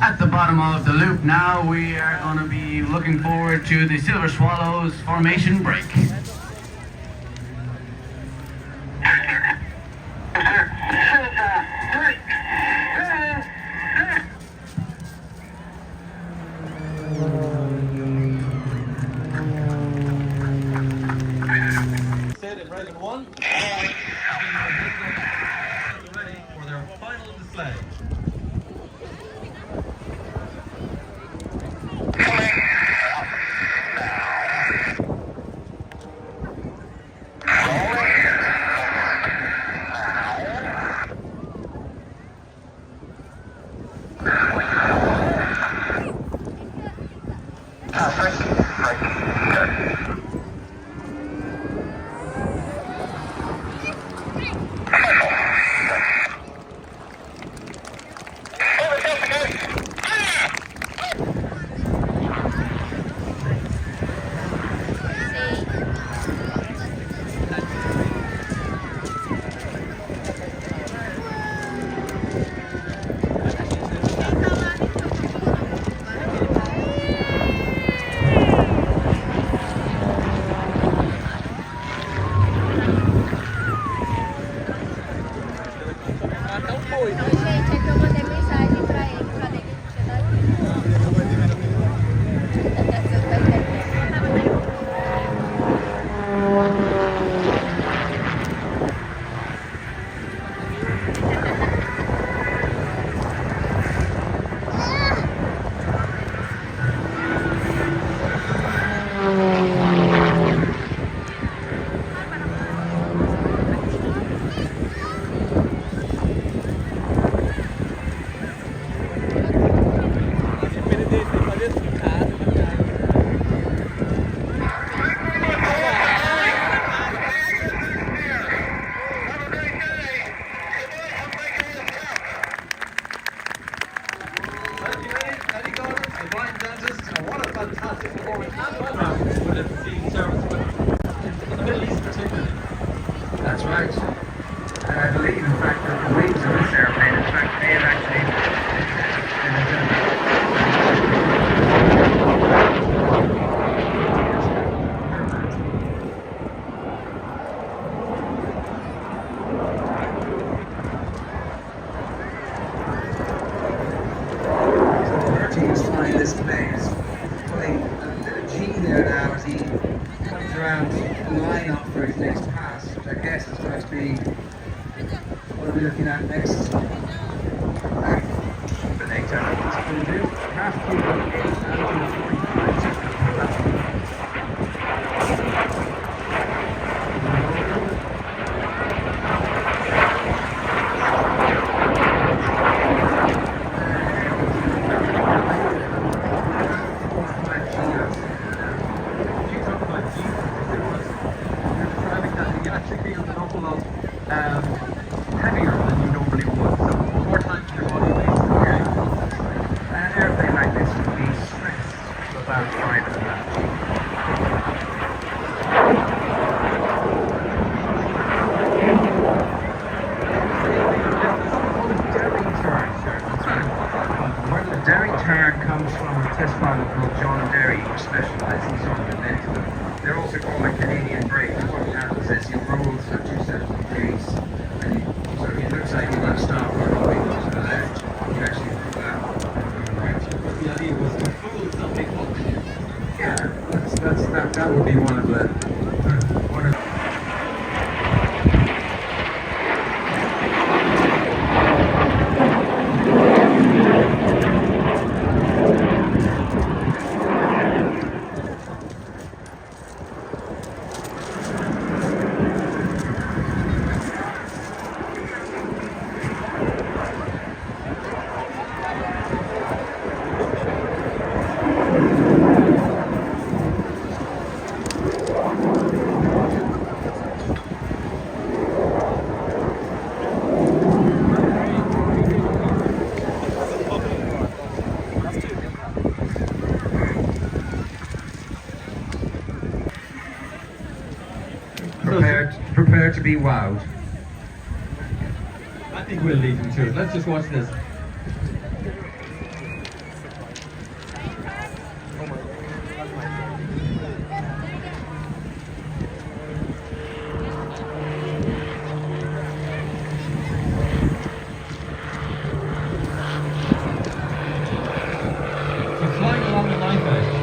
At the bottom of the loop now, we are going to be looking forward to the Silver Swallows formation break. Set in Reagan 1. Ready for their final display. Gente, é que eu mandei mensagem pra ele, falei que tinha What a fantastic performance and background for the sea service in the Middle East particularly. That's right. I believe, in fact, that the wings of this airplane, in fact, may have actually Bertie's flying this plane. He's putting a bit of G there now as he comes around the line up for his next pass, which I guess is going to be what are we looking at next? The next time going to do half heavier than you normally would, so more time to your body weight. An airplane like this would be stressed to about 5 of that. Where the Derry turn comes from a test pilot called John Derry, who specialises in sort of inventing them. They're also called a Canadian brake. What happens is you roll through 2 sets of degrees be wowed. I think we'll leave him to it. Let's just watch this. So flying along the knife edge.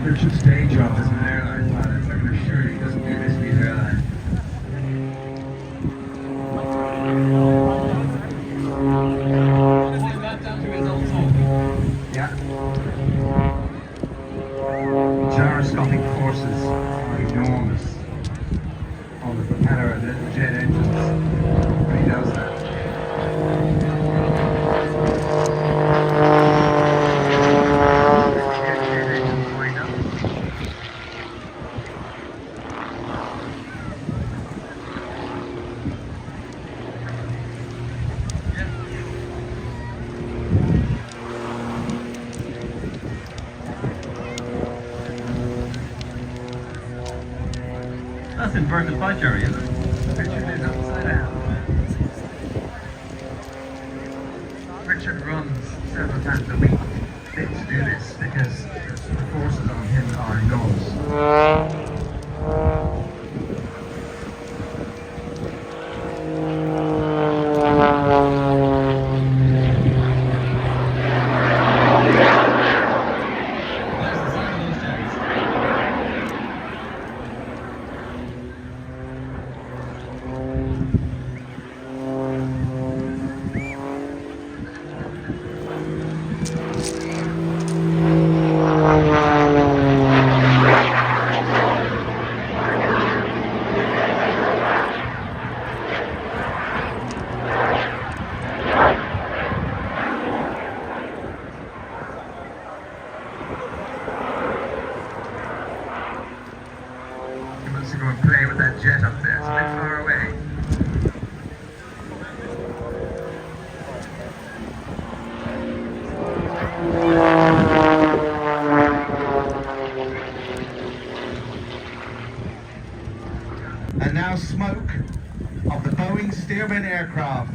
Richard's day job as an airline pilot, I can assure you, he doesn't do this for his airline. That down to his old home. Yeah. Gyroscopic forces are enormous on the propeller and the jet engines, but he knows that. That's inverted flight area, isn't it? Richard is upside down. Richard runs several times a week fit to do this because the forces on him are enormous. That's the sound of those jets. He wants to go and play with that jet up there. It's a bit far away. And now smoke of the Boeing Stearman aircraft.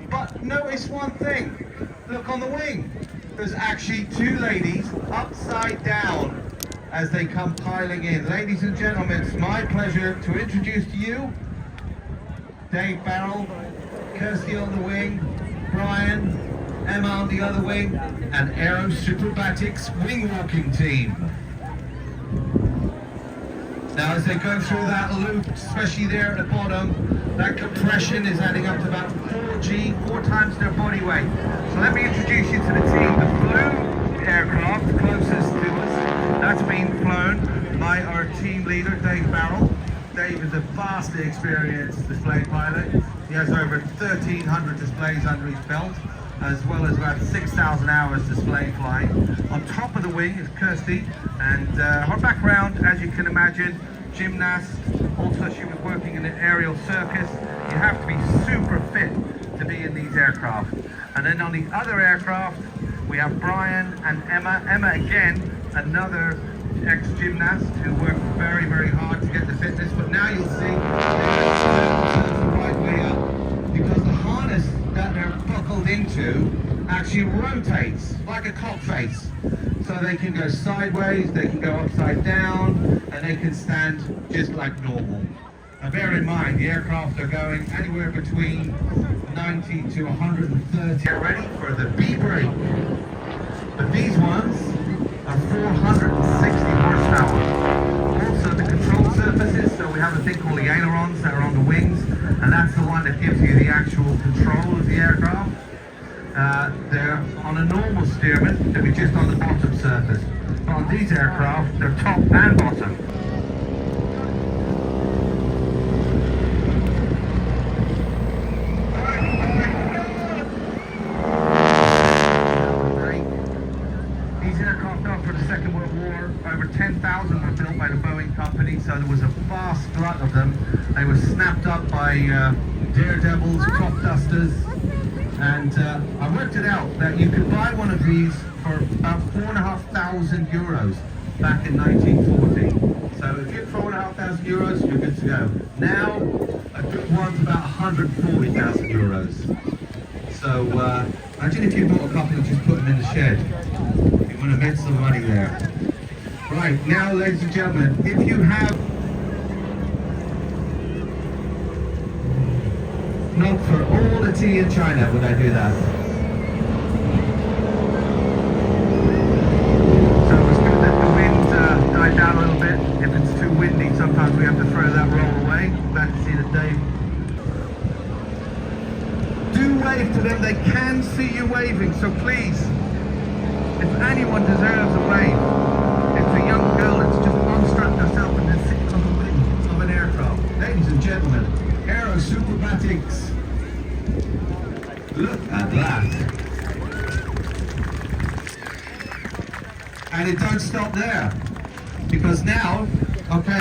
But notice one thing. Look on the wing. There's actually two ladies upside down as they come piling in. Ladies and gentlemen, it's my pleasure to introduce to you Dave Barrell, Kirsty on the wing, Brian, Emma on the other wing, and Aero Superbatics wing walking team. Now as they go through that loop, especially there at the bottom, that compression is adding up to about 4G, 4 times their body weight. So let me introduce you to the team. The blue aircraft closest to us, that's being flown by our team leader, Dave Barrell. Dave is a vastly experienced display pilot. He has over 1,300 displays under his belt, as well as about 6,000 hours display flying. On top of the wing is Kirsty, and her background, as you can imagine, gymnast. Also, she was working in an aerial circus. You have to be super fit to be in these aircraft. And then on the other aircraft, we have Brian and Emma. Emma, again, another ex-gymnast who worked very, very hard to get the fitness. But now you'll see the right way up, because the harness that they're buckled into actually rotates like a cock face. So they can go sideways, they can go upside down, and they can stand just like normal. Now bear in mind, the aircraft are going anywhere between 90 to 130. Get ready for the B brake. But these ones are 460 horsepower. Also the control surfaces, so we have a thing called the ailerons that are on the wings, and that's the one that gives you the actual control of the aircraft. They're on a normal steerman, they'll be just on the bottom surface. But on these aircraft, they're top and bottom. These aircraft after the Second World War, over 10,000 were built by the Boeing company, so there was a vast glut of them. They were snapped up by daredevils, crop dusters, and I worked it out that you could buy one of these for about €4,500 back in 1940. So if you're €4,500, you're good to go. Now, a good one's about €140,000. So imagine if you bought a couple and just put them in the shed. You want to make some money there. Right, now ladies and gentlemen, if you have not for all the tea in China would I do that. So it's good that the wind died down a little bit. If it's too windy, sometimes we have to throw that roll away. Glad to see that Dave. Do wave to them, they can see you waving, so please, if anyone deserves a wave, it's a young girl that's just unstrapped herself and is sitting on the wing of an aircraft. Ladies and gentlemen, aerobatics. Look at that. And it don't stop there. Because now, okay.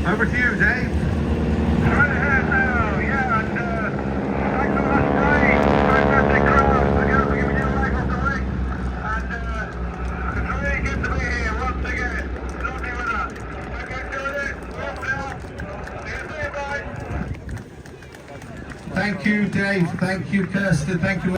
Over to you, Dave. Right ahead now, yeah, and thanks for that great, fantastic crowd. Again, for giving you a leg off the wing. And it's really good to be here once again. Lovely with that. Okay, doing it. We're off now. See you soon, bye. Thank you, Dave. Thank you, Kirsten. Thank you.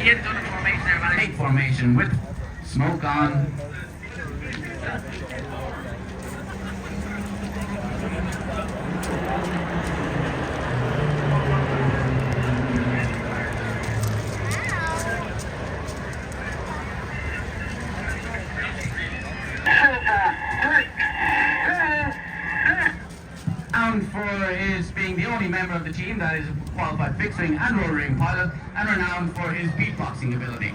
Get to the formation, everybody. Take formation with smoke on. Renowned for his being the only member of the team that is a qualified fixed-wing and rotary pilot, and renowned for his beatboxing ability.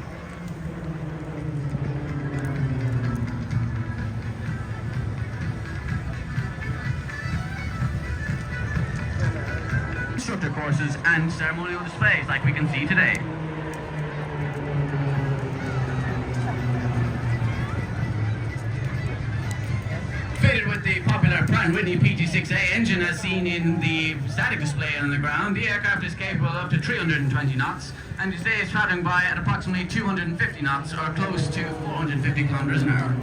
Instructor courses and ceremonial displays like we can see today. Fitted with the popular Pratt & Whitney PT6A engine as seen in the static display on the ground, the aircraft is capable of up to 320 knots and today is traveling by at approximately 250 knots or close to 450 kilometers an hour.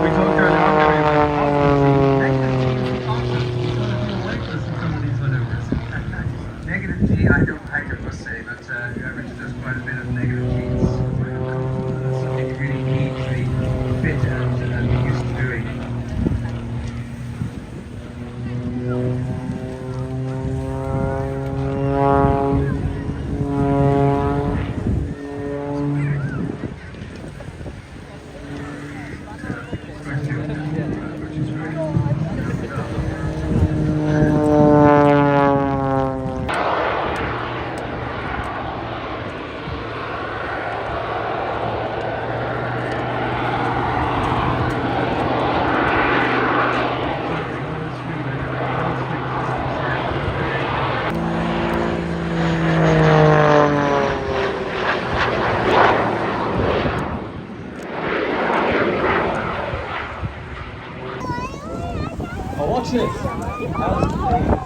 We talked earlier Now watch this. As the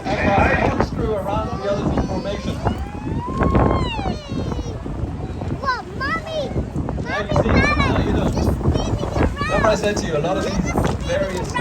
aircraft corkscrew around the other formation. What, Mommy? Now you see, now you know. Remember I said to you, a lot of these various